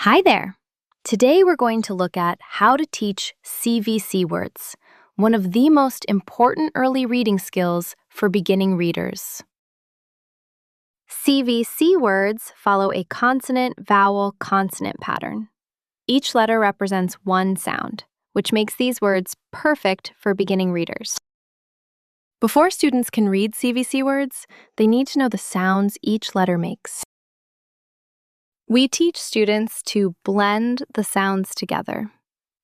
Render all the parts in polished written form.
Hi there! Today we're going to look at how to teach CVC words, one of the most important early reading skills for beginning readers. CVC words follow a consonant-vowel-consonant pattern. Each letter represents one sound, which makes these words perfect for beginning readers. Before students can read CVC words, they need to know the sounds each letter makes. We teach students to blend the sounds together.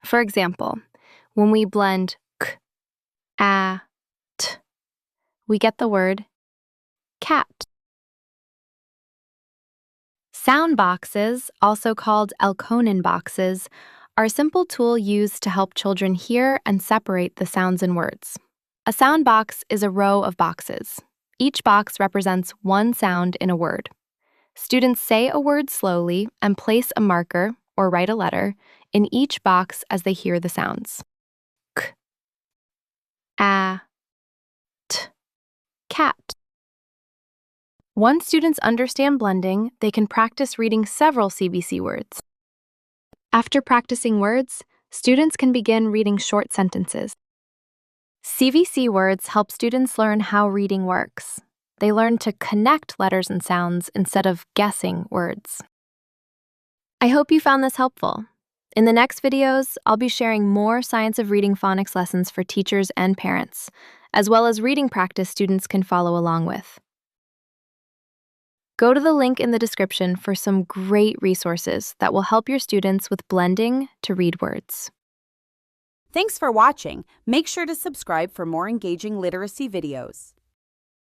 For example, when we blend k, a, t, we get the word cat. Sound boxes, also called Elkonin boxes, are a simple tool used to help children hear and separate the sounds in words. A sound box is a row of boxes. Each box represents one sound in a word. Students say a word slowly and place a marker, or write a letter, in each box as they hear the sounds. K, a, t, cat. Once students understand blending, they can practice reading several CVC words. After practicing words, students can begin reading short sentences. CVC words help students learn how reading works. They learn to connect letters and sounds instead of guessing words. I hope you found this helpful. In the next videos, I'll be sharing more Science of Reading phonics lessons for teachers and parents, as well as reading practice students can follow along with. Go to the link in the description for some great resources that will help your students with blending to read words. Thanks for watching. Make sure to subscribe for more engaging literacy videos.